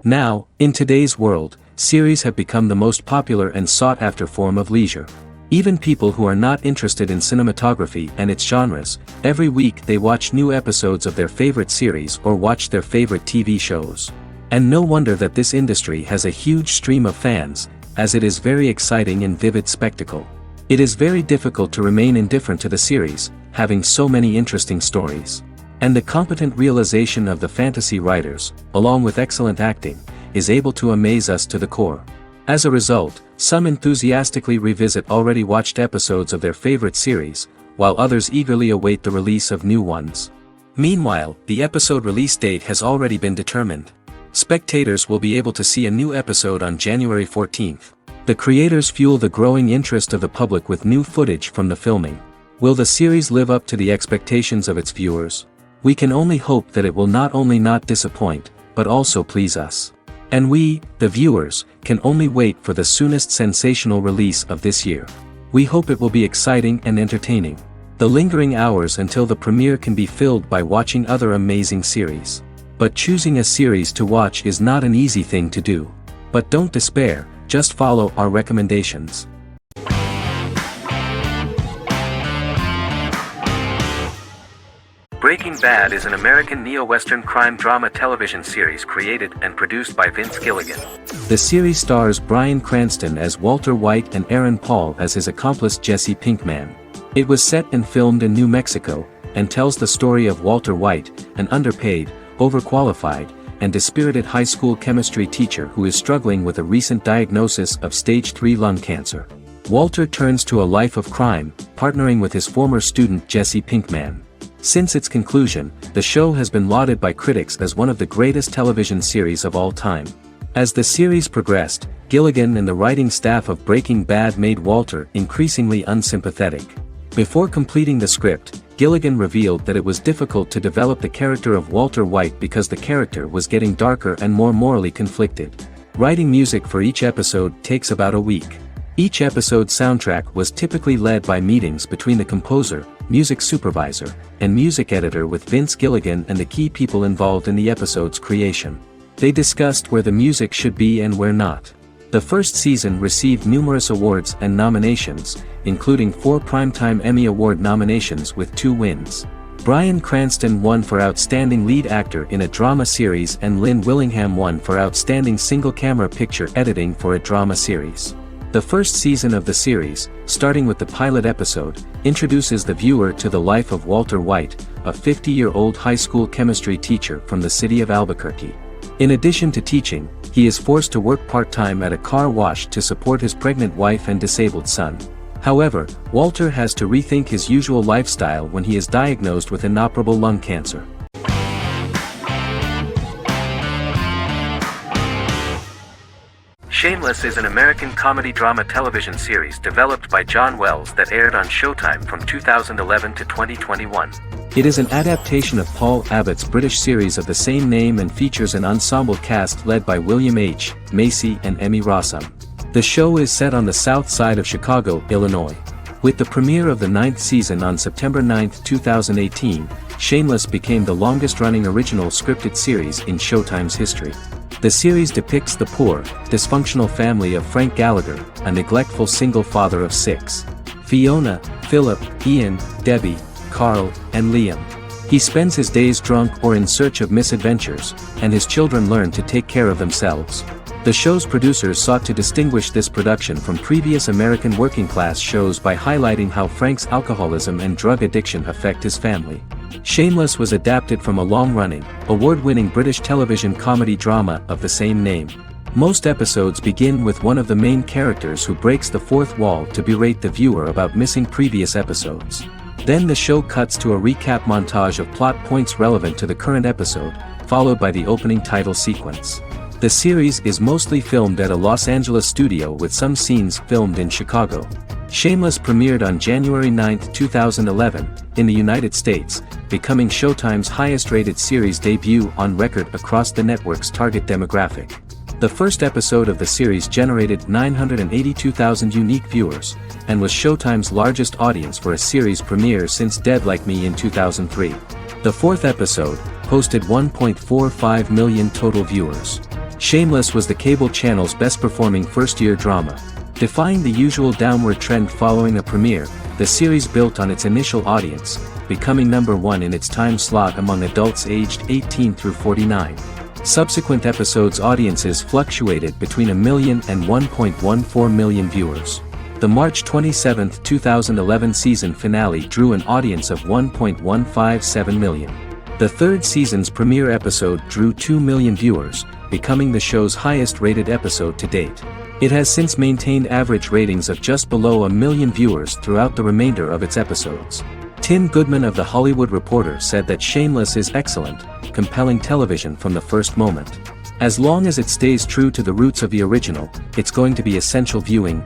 Now, in today's world, series have become the most popular and sought-after form of leisure. Even people who are not interested in cinematography and its genres, every week they watch new episodes of their favorite series or watch their favorite TV shows. And no wonder that this industry has a huge stream of fans, as it is very exciting and vivid spectacle. It is very difficult to remain indifferent to the series, having so many interesting stories. And the competent realization of the fantasy writers, along with excellent acting, is able to amaze us to the core. As a result, some enthusiastically revisit already watched episodes of their favorite series, while others eagerly await the release of new ones. Meanwhile, the episode release date has already been determined. Spectators will be able to see a new episode on January 14th. The creators fuel the growing interest of the public with new footage from the filming. Will the series live up to the expectations of its viewers? We can only hope that it will not only not disappoint, but also please us. And we, the viewers, can only wait for the soonest sensational release of this year. We hope it will be exciting and entertaining. The lingering hours until the premiere can be filled by watching other amazing series. But choosing a series to watch is not an easy thing to do. But don't despair, just follow our recommendations. Breaking Bad is an American neo-Western crime drama television series created and produced by Vince Gilligan. The series stars Bryan Cranston as Walter White and Aaron Paul as his accomplice Jesse Pinkman. It was set and filmed in New Mexico, and tells the story of Walter White, an underpaid, overqualified, and dispirited high school chemistry teacher who is struggling with a recent diagnosis of stage 3 lung cancer. Walter turns to a life of crime, partnering with his former student Jesse Pinkman. Since its conclusion, the show has been lauded by critics as one of the greatest television series of all time. As the series progressed, Gilligan and the writing staff of Breaking Bad made Walter increasingly unsympathetic. Before completing the script, Gilligan revealed that it was difficult to develop the character of Walter White because the character was getting darker and more morally conflicted. Writing music for each episode takes about a week. Each episode's soundtrack was typically led by meetings between the composer, music supervisor, and music editor with Vince Gilligan and the key people involved in the episode's creation. They discussed where the music should be and where not. The first season received numerous awards and nominations, including 4 Primetime Emmy Award nominations with 2 wins. Bryan Cranston won for Outstanding Lead Actor in a Drama Series and Lynn Willingham won for Outstanding Single-Camera Picture Editing for a Drama Series. The first season of the series, starting with the pilot episode, introduces the viewer to the life of Walter White, a 50-year-old high school chemistry teacher from the city of Albuquerque. In addition to teaching, he is forced to work part-time at a car wash to support his pregnant wife and disabled son. However, Walter has to rethink his usual lifestyle when he is diagnosed with inoperable lung cancer. Shameless is an American comedy drama television series developed by John Wells that aired on Showtime from 2011 to 2021. It is an adaptation of Paul Abbott's British series of the same name and features an ensemble cast led by William H. Macy and Emmy Rossum. The show is set on the south side of Chicago, Illinois. With the premiere of the 9th season on September 9, 2018, Shameless became the longest-running original scripted series in Showtime's history. The series depicts the poor, dysfunctional family of Frank Gallagher, a neglectful single father of 6. Fiona, Philip, Ian, Debbie, Carl, and Liam. He spends his days drunk or in search of misadventures, and his children learn to take care of themselves. The show's producers sought to distinguish this production from previous American working-class shows by highlighting how Frank's alcoholism and drug addiction affect his family. Shameless was adapted from a long-running, award-winning British television comedy drama of the same name. Most episodes begin with one of the main characters who breaks the fourth wall to berate the viewer about missing previous episodes. Then the show cuts to a recap montage of plot points relevant to the current episode, followed by the opening title sequence. The series is mostly filmed at a Los Angeles studio with some scenes filmed in Chicago. Shameless premiered on January 9, 2011, in the United States, becoming Showtime's highest-rated series debut on record across the network's target demographic. The first episode of the series generated 982,000 unique viewers, and was Showtime's largest audience for a series premiere since Dead Like Me in 2003. The fourth episode, posted 1.45 million total viewers. Shameless was the cable channel's best-performing first-year drama. Defying the usual downward trend following a premiere, the series built on its initial audience, becoming #1 in its time slot among adults aged 18 through 49. Subsequent episodes' audiences fluctuated between 1 million and 1.14 million viewers. The March 27, 2011 season finale drew an audience of 1.157 million. The third season's premiere episode drew 2 million viewers, becoming the show's highest-rated episode to date. It has since maintained average ratings of just below 1 million viewers throughout the remainder of its episodes. Tim Goodman of The Hollywood Reporter said that Shameless is excellent, compelling television from the first moment. As long as it stays true to the roots of the original, it's going to be essential viewing.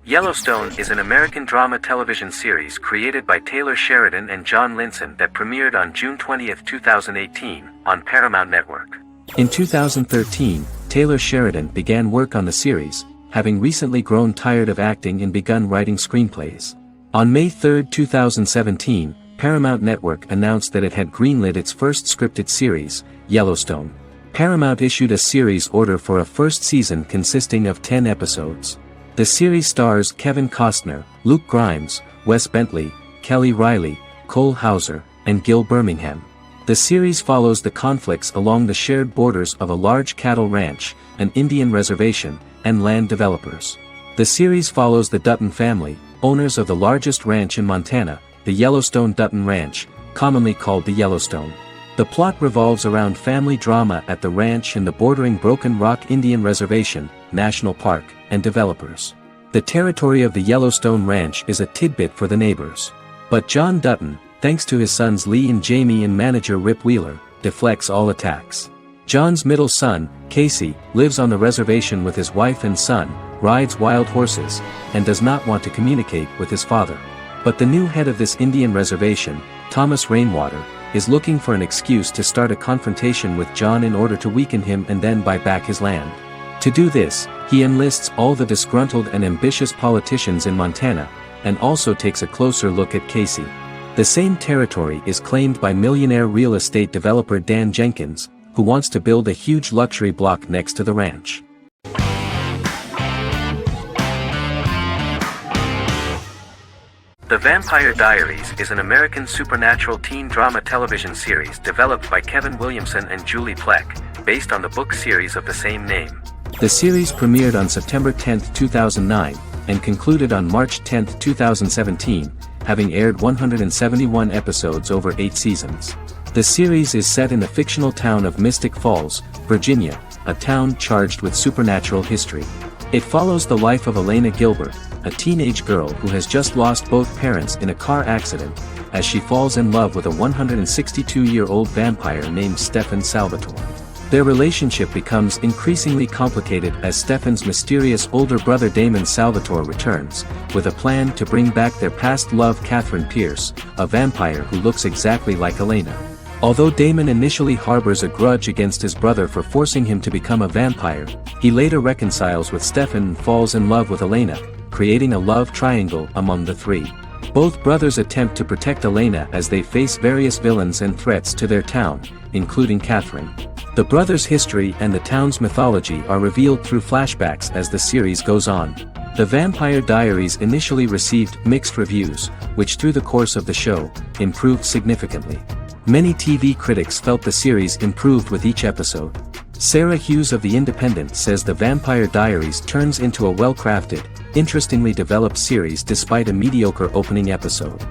Yellowstone is an American drama television series created by Taylor Sheridan and John Linson that premiered on June 20, 2018, on Paramount Network. In 2013, Taylor Sheridan began work on the series, having recently grown tired of acting and begun writing screenplays. On May 3, 2017, Paramount Network announced that it had greenlit its first scripted series, Yellowstone. Paramount issued a series order for a first season consisting of 10 episodes. The series stars Kevin Costner, Luke Grimes, Wes Bentley, Kelly Riley, Cole Hauser, and Gil Birmingham. The series follows the conflicts along the shared borders of a large cattle ranch, an Indian reservation, and land developers. The series follows the Dutton family, owners of the largest ranch in Montana, the Yellowstone Dutton Ranch, commonly called the Yellowstone. The plot revolves around family drama at the ranch and the bordering Broken Rock Indian Reservation, National Park, and developers. The territory of the Yellowstone Ranch is a tidbit for the neighbors. But John Dutton, thanks to his sons Lee and Jamie and manager Rip Wheeler, deflects all attacks. John's middle son, Casey, lives on the reservation with his wife and son, rides wild horses, and does not want to communicate with his father. But the new head of this Indian reservation, Thomas Rainwater, is looking for an excuse to start a confrontation with John in order to weaken him and then buy back his land. To do this, he enlists all the disgruntled and ambitious politicians in Montana, and also takes a closer look at Casey. The same territory is claimed by millionaire real estate developer Dan Jenkins, who wants to build a huge luxury block next to the ranch. The Vampire Diaries is an American supernatural teen drama television series developed by Kevin Williamson and Julie Plec, based on the book series of the same name. The series premiered on September 10, 2009, and concluded on March 10, 2017, having aired 171 episodes over 8 seasons. The series is set in the fictional town of Mystic Falls, Virginia, a town charged with supernatural history. It follows the life of Elena Gilbert, a teenage girl who has just lost both parents in a car accident, as she falls in love with a 162-year-old vampire named Stefan Salvatore. Their relationship becomes increasingly complicated as Stefan's mysterious older brother Damon Salvatore returns, with a plan to bring back their past love Catherine Pierce, a vampire who looks exactly like Elena. Although Damon initially harbors a grudge against his brother for forcing him to become a vampire, he later reconciles with Stefan and falls in love with Elena, creating a love triangle among the three. Both brothers attempt to protect Elena as they face various villains and threats to their town, including Catherine. The brothers' history and the town's mythology are revealed through flashbacks as the series goes on. The Vampire Diaries initially received mixed reviews, which through the course of the show, improved significantly. Many TV critics felt the series improved with each episode. Sarah Hughes of The Independent says The Vampire Diaries turns into a well-crafted, interestingly developed series despite a mediocre opening episode.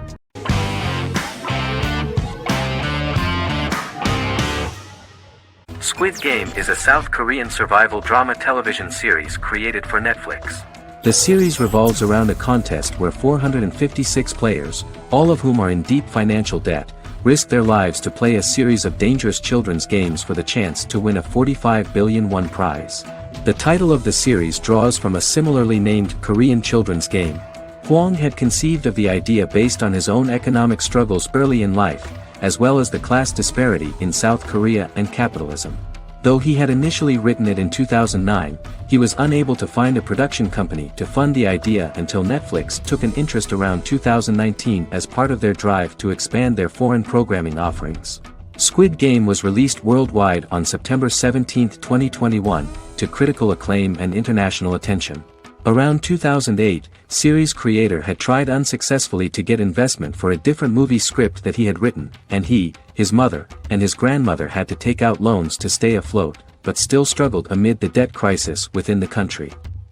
Squid Game is a South Korean survival drama television series created for Netflix. The series revolves around a contest where 456 players, all of whom are in deep financial debt, risk their lives to play a series of dangerous children's games for the chance to win a 45 billion won prize. The title of the series draws from a similarly named Korean children's game. Hwang had conceived of the idea based on his own economic struggles early in life, as well as the class disparity in South Korea and capitalism. Though he had initially written it in 2009, he was unable to find a production company to fund the idea until Netflix took an interest around 2019 as part of their drive to expand their foreign programming offerings. Squid Game was released worldwide on September 17, 2021, to critical acclaim and international attention. Around 2008, series creator had tried unsuccessfully to get investment for a different movie script that he had written, and he, his mother, and his grandmother had to take out loans to stay afloat, but still struggled amid the debt crisis within the country.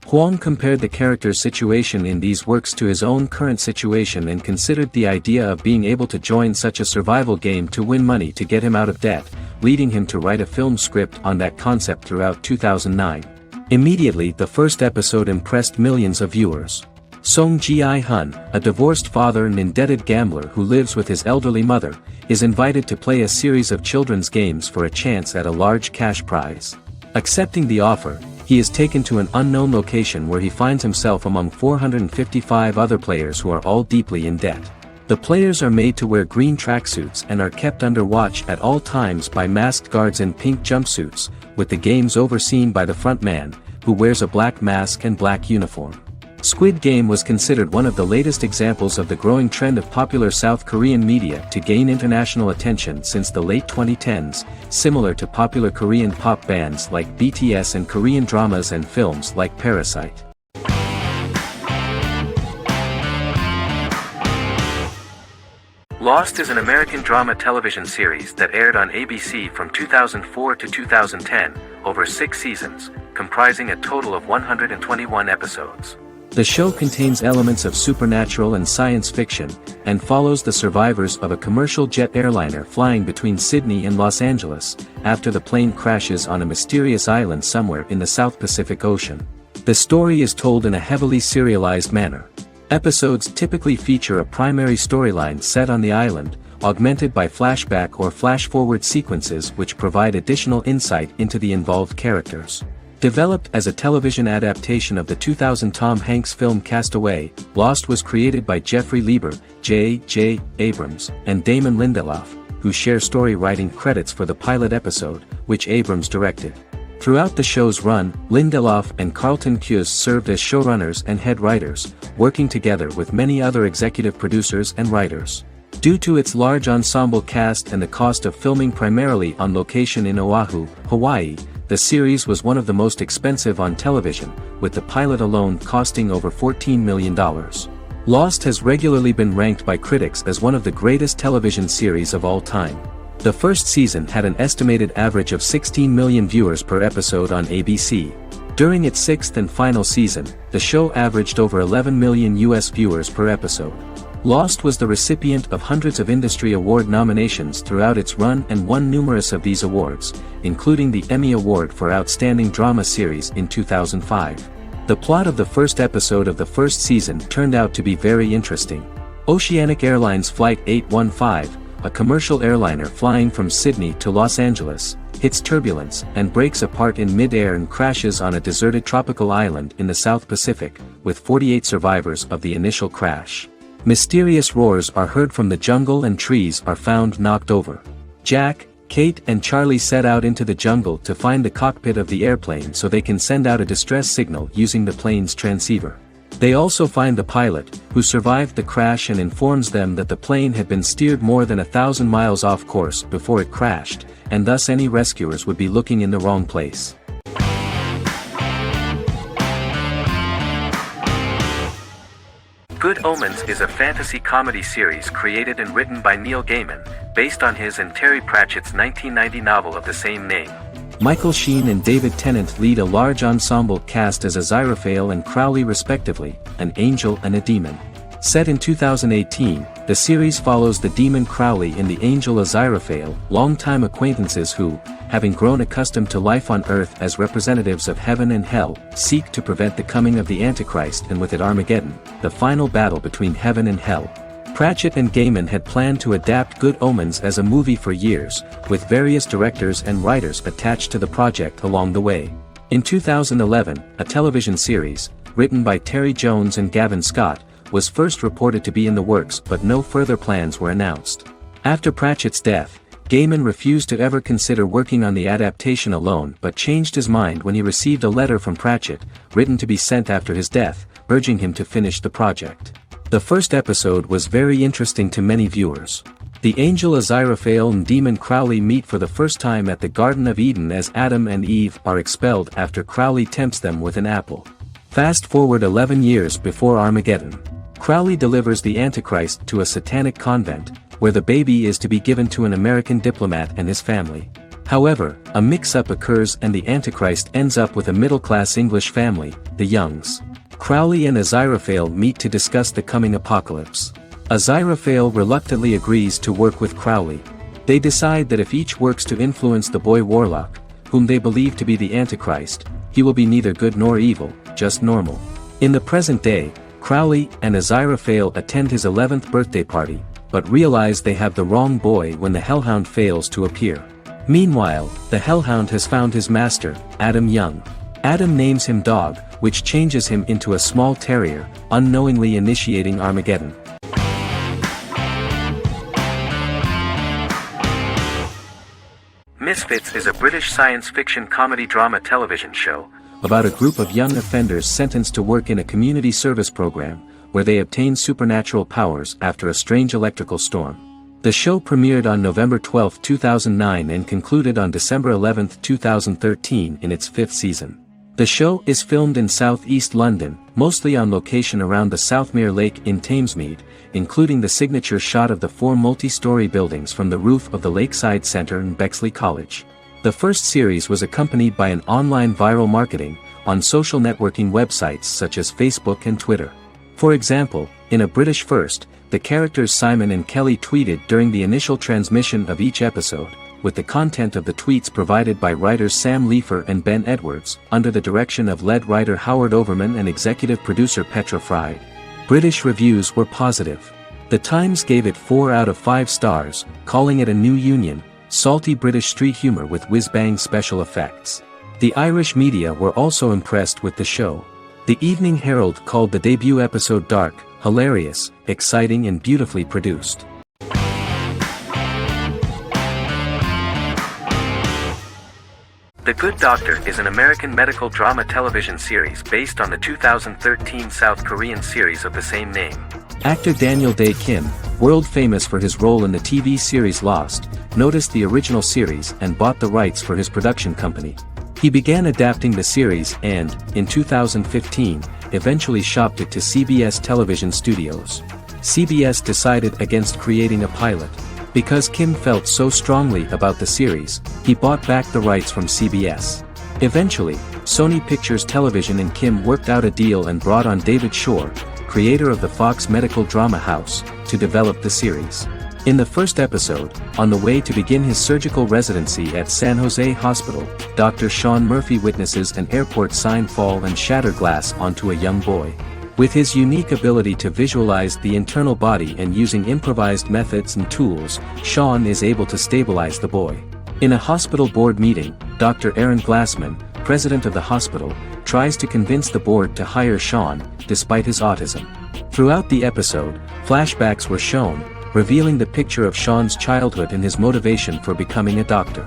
Huang compared the character's situation in these works to his own current situation and considered the idea of being able to join such a survival game to win money to get him out of debt, leading him to write a film script on that concept throughout 2009. Immediately the first episode impressed millions of viewers. Song Ji-hun, a divorced father and indebted gambler who lives with his elderly mother, is invited to play a series of children's games for a chance at a large cash prize. Accepting the offer, he is taken to an unknown location where he finds himself among 455 other players who are all deeply in debt. The players are made to wear green tracksuits and are kept under watch at all times by masked guards in pink jumpsuits, with the games overseen by the front man, who wears a black mask and black uniform. Squid Game was considered one of the latest examples of the growing trend of popular South Korean media to gain international attention since the late 2010s, similar to popular Korean pop bands like BTS and Korean dramas and films like Parasite. Lost is an American drama television series that aired on ABC from 2004 to 2010, over 6 seasons, comprising a total of 121 episodes. The show contains elements of supernatural and science fiction, and follows the survivors of a commercial jet airliner flying between Sydney and Los Angeles, after the plane crashes on a mysterious island somewhere in the South Pacific Ocean. The story is told in a heavily serialized manner. Episodes typically feature a primary storyline set on the island, augmented by flashback or flash-forward sequences which provide additional insight into the involved characters. Developed as a television adaptation of the 2000 Tom Hanks film Castaway, Lost was created by Jeffrey Lieber, J.J. Abrams, and Damon Lindelof, who share story writing credits for the pilot episode, which Abrams directed. Throughout the show's run, Lindelof and Carlton Cuse served as showrunners and head writers, working together with many other executive producers and writers. Due to its large ensemble cast and the cost of filming primarily on location in Oahu, Hawaii, the series was one of the most expensive on television, with the pilot alone costing over $14 million. Lost has regularly been ranked by critics as one of the greatest television series of all time. The first season had an estimated average of 16 million viewers per episode on ABC. During its 6th and final season, the show averaged over 11 million US viewers per episode. Lost was the recipient of hundreds of industry award nominations throughout its run and won numerous of these awards, including the Emmy Award for Outstanding Drama Series in 2005. The plot of the first episode of the first season turned out to be very interesting. Oceanic Airlines Flight 815, a commercial airliner flying from Sydney to Los Angeles, hits turbulence and breaks apart in mid-air and crashes on a deserted tropical island in the South Pacific, with 48 survivors of the initial crash. Mysterious roars are heard from the jungle and trees are found knocked over. Jack, Kate and Charlie set out into the jungle to find the cockpit of the airplane so they can send out a distress signal using the plane's transceiver. They also find the pilot, who survived the crash and informs them that the plane had been steered more than 1,000 miles off course before it crashed, and thus any rescuers would be looking in the wrong place. Good Omens is a fantasy comedy series created and written by Neil Gaiman, based on his and Terry Pratchett's 1990 novel of the same name. Michael Sheen and David Tennant lead a large ensemble cast as Aziraphale and Crowley respectively, an angel and a demon. Set in 2018, the series follows the demon Crowley and the angel Aziraphale, longtime acquaintances who, having grown accustomed to life on Earth as representatives of heaven and hell, seek to prevent the coming of the Antichrist and with it Armageddon, the final battle between heaven and hell. Pratchett and Gaiman had planned to adapt Good Omens as a movie for years, with various directors and writers attached to the project along the way. In 2011, a television series, written by Terry Jones and Gavin Scott, was first reported to be in the works but no further plans were announced. After Pratchett's death, Gaiman refused to ever consider working on the adaptation alone but changed his mind when he received a letter from Pratchett, written to be sent after his death, urging him to finish the project. The first episode was very interesting to many viewers. The angel Aziraphale and demon Crowley meet for the first time at the Garden of Eden as Adam and Eve are expelled after Crowley tempts them with an apple. Fast forward 11 years before Armageddon. Crowley delivers the Antichrist to a satanic convent, where the baby is to be given to an American diplomat and his family. However, a mix-up occurs and the Antichrist ends up with a middle-class English family, the Youngs. Crowley and Aziraphale meet to discuss the coming apocalypse. Aziraphale reluctantly agrees to work with Crowley. They decide that if each works to influence the boy Warlock, whom they believe to be the Antichrist, he will be neither good nor evil, just normal. In the present day, Crowley and Aziraphale attend his 11th birthday party, but realize they have the wrong boy when the Hellhound fails to appear. Meanwhile, the Hellhound has found his master, Adam Young. Adam names him Dog, which changes him into a small terrier, unknowingly initiating Armageddon. Misfits is a British science fiction comedy drama television show about a group of young offenders sentenced to work in a community service program, where they obtain supernatural powers after a strange electrical storm. The show premiered on November 12, 2009 and concluded on December 11, 2013 in its 5th season. The show is filmed in southeast London, mostly on location around the Southmere Lake in Thamesmead, including the signature shot of the 4 multi-story buildings from the roof of the Lakeside Centre in Bexley College. The first series was accompanied by an online viral marketing on social networking websites such as Facebook and Twitter. For example, in a British first, the characters Simon and Kelly tweeted during the initial transmission of each episode, with the content of the tweets provided by writers Sam Leifer and Ben Edwards, under the direction of lead writer Howard Overman and executive producer Petra Fried. British reviews were positive. The Times gave it 4 out of 5 stars, calling it a new union, salty British street humor with whiz-bang special effects. The Irish media were also impressed with the show. The Evening Herald called the debut episode dark, hilarious, exciting and beautifully produced. The Good Doctor is an American medical drama television series based on the 2013 South Korean series of the same name. Actor Daniel Dae Kim, world famous for his role in the TV series Lost, noticed the original series and bought the rights for his production company. He began adapting the series and, in 2015, eventually shopped it to CBS Television Studios. CBS decided against creating a pilot. Because Kim felt so strongly about the series, he bought back the rights from CBS. Eventually, Sony Pictures Television and Kim worked out a deal and brought on David Shore, creator of the Fox medical drama house, to develop the series. In the first episode, on the way to begin his surgical residency at San Jose Hospital, Dr. Sean Murphy witnesses an airport sign fall and shatter glass onto a young boy. With his unique ability to visualize the internal body and using improvised methods and tools, Sean is able to stabilize the boy. In a hospital board meeting, Dr. Aaron Glassman, president of the hospital, tries to convince the board to hire Sean, despite his autism. Throughout the episode, flashbacks were shown, revealing the picture of Sean's childhood and his motivation for becoming a doctor.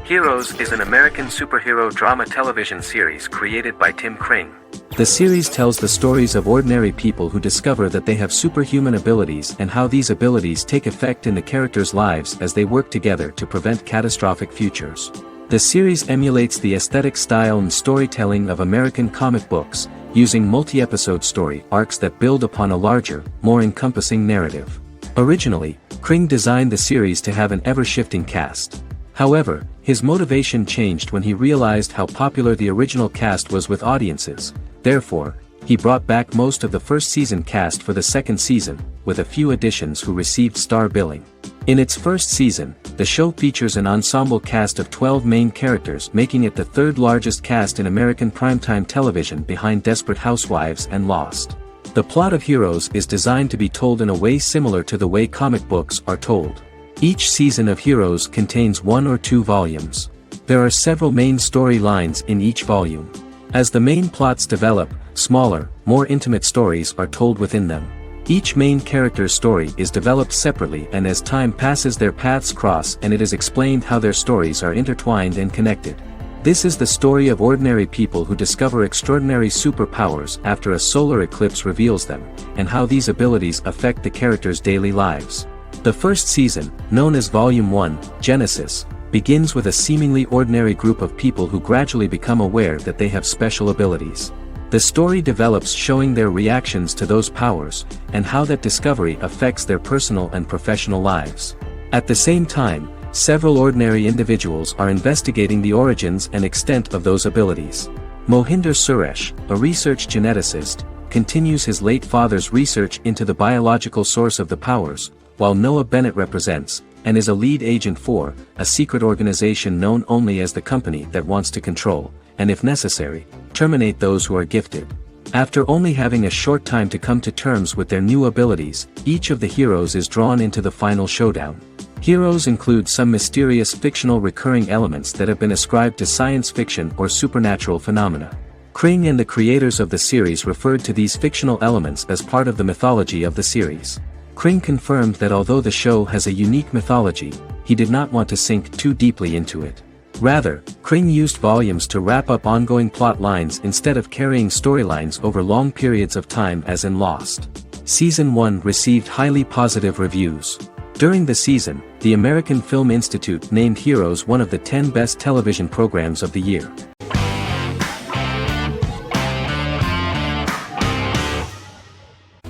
Heroes is an American superhero drama television series created by Tim Kring. The series tells the stories of ordinary people who discover that they have superhuman abilities and how these abilities take effect in the characters' lives as they work together to prevent catastrophic futures. The series emulates the aesthetic style and storytelling of American comic books, using multi-episode story arcs that build upon a larger, more encompassing narrative. Originally, Kring designed the series to have an ever-shifting cast. However, his motivation changed when he realized how popular the original cast was with audiences. Therefore, he brought back most of the first season cast for the second season, with a few additions who received star billing. In its first season, the show features an ensemble cast of 12 main characters, making it the third largest cast in American primetime television behind Desperate Housewives and Lost. The plot of Heroes is designed to be told in a way similar to the way comic books are told. Each season of Heroes contains 1 or 2 volumes. There are several main storylines in each volume. As the main plots develop, smaller, more intimate stories are told within them. Each main character's story is developed separately, and as time passes their paths cross, and it is explained how their stories are intertwined and connected. This is the story of ordinary people who discover extraordinary superpowers after a solar eclipse reveals them, and how these abilities affect the characters' daily lives. The first season, known as Volume 1, Genesis, begins with a seemingly ordinary group of people who gradually become aware that they have special abilities. The story develops showing their reactions to those powers, and how that discovery affects their personal and professional lives. At the same time, several ordinary individuals are investigating the origins and extent of those abilities. Mohinder Suresh, a research geneticist, continues his late father's research into the biological source of the powers, while Noah Bennett represents, and is a lead agent for, a secret organization known only as the company that wants to control, and if necessary, terminate those who are gifted. After only having a short time to come to terms with their new abilities, each of the heroes is drawn into the final showdown. Heroes include some mysterious fictional recurring elements that have been ascribed to science fiction or supernatural phenomena. Kring and the creators of the series referred to these fictional elements as part of the mythology of the series. Kring confirmed that although the show has a unique mythology, he did not want to sink too deeply into it. Rather, Kring used volumes to wrap up ongoing plot lines instead of carrying storylines over long periods of time as in Lost. Season 1 received highly positive reviews. During the season, the American Film Institute named Heroes one of the 10 best television programs of the year.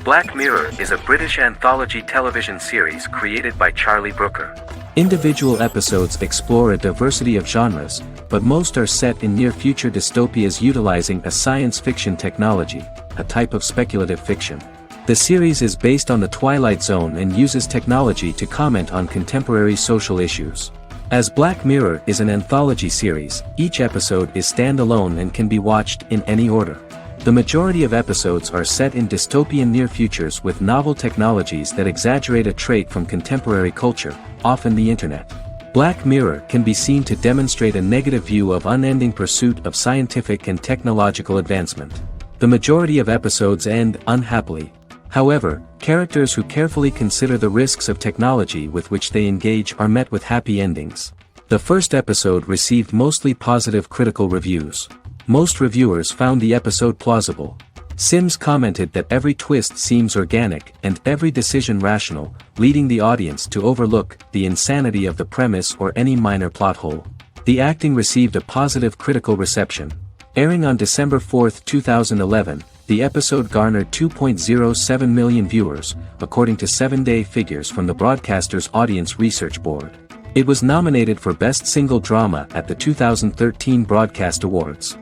Black Mirror is a British anthology television series created by Charlie Brooker. Individual episodes explore a diversity of genres, but most are set in near-future dystopias utilizing a science fiction technology, a type of speculative fiction. The series is based on the Twilight Zone and uses technology to comment on contemporary social issues. As Black Mirror is an anthology series, each episode is standalone and can be watched in any order. The majority of episodes are set in dystopian near futures with novel technologies that exaggerate a trait from contemporary culture, often the internet. Black Mirror can be seen to demonstrate a negative view of unending pursuit of scientific and technological advancement. The majority of episodes end unhappily. However, characters who carefully consider the risks of technology with which they engage are met with happy endings. The first episode received mostly positive critical reviews. Most reviewers found the episode plausible. Sims commented that every twist seems organic and every decision rational, leading the audience to overlook the insanity of the premise or any minor plot hole. The acting received a positive critical reception. Airing on December 4, 2011, the episode garnered 2.07 million viewers, according to 7-day figures from the broadcaster's Audience Research Board. It was nominated for Best Single Drama at the 2013 Broadcast Awards.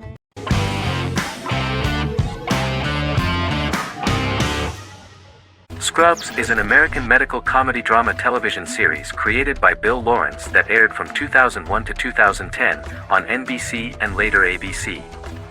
Scrubs is an American medical comedy drama television series created by Bill Lawrence that aired from 2001 to 2010 on NBC and later ABC.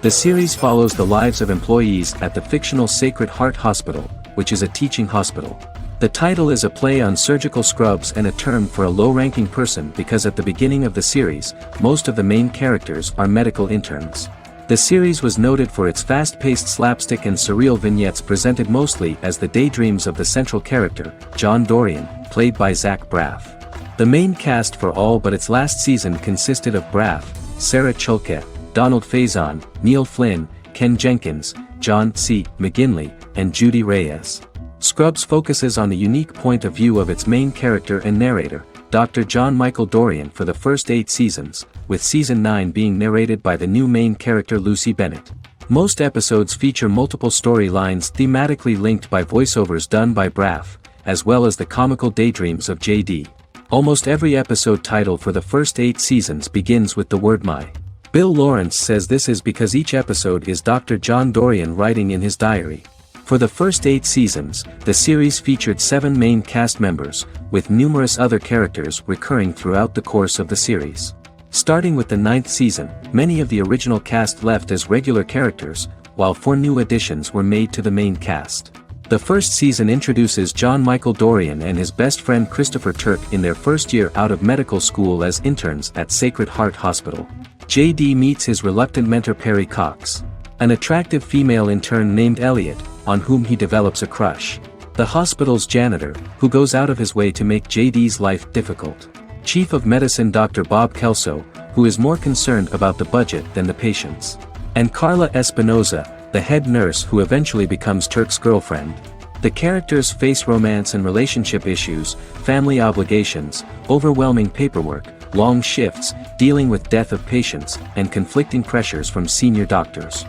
The series follows the lives of employees at the fictional Sacred Heart Hospital, which is a teaching hospital. The title is a play on surgical scrubs and a term for a low-ranking person because at the beginning of the series, most of the main characters are medical interns. The series was noted for its fast-paced slapstick and surreal vignettes presented mostly as the daydreams of the central character, John Dorian, played by Zach Braff. The main cast for all but its last season consisted of Braff, Sarah Chulke, Donald Faison, Neil Flynn, Ken Jenkins, John C. McGinley, and Judy Reyes. Scrubs focuses on the unique point of view of its main character and narrator, Dr. John Michael Dorian for the first 8 seasons, with Season 9 being narrated by the new main character Lucy Bennett. Most episodes feature multiple storylines thematically linked by voiceovers done by Braff, as well as the comical daydreams of JD. Almost every episode title for the first 8 seasons begins with the word my. Bill Lawrence says this is because each episode is Dr. John Dorian writing in his diary. For the first 8 seasons, the series featured 7 main cast members, with numerous other characters recurring throughout the course of the series. Starting with the 9th season, many of the original cast left as regular characters, while 4 new additions were made to the main cast. The first season introduces John Michael Dorian and his best friend Christopher Turk in their first year out of medical school as interns at Sacred Heart Hospital. JD meets his reluctant mentor Perry Cox, an attractive female intern named Elliot, on whom he develops a crush. The hospital's janitor, who goes out of his way to make JD's life difficult. Chief of Medicine Dr. Bob Kelso, who is more concerned about the budget than the patients. And Carla Espinoza, the head nurse who eventually becomes Turk's girlfriend. The characters face romance and relationship issues, family obligations, overwhelming paperwork, long shifts, dealing with death of patients, and conflicting pressures from senior doctors.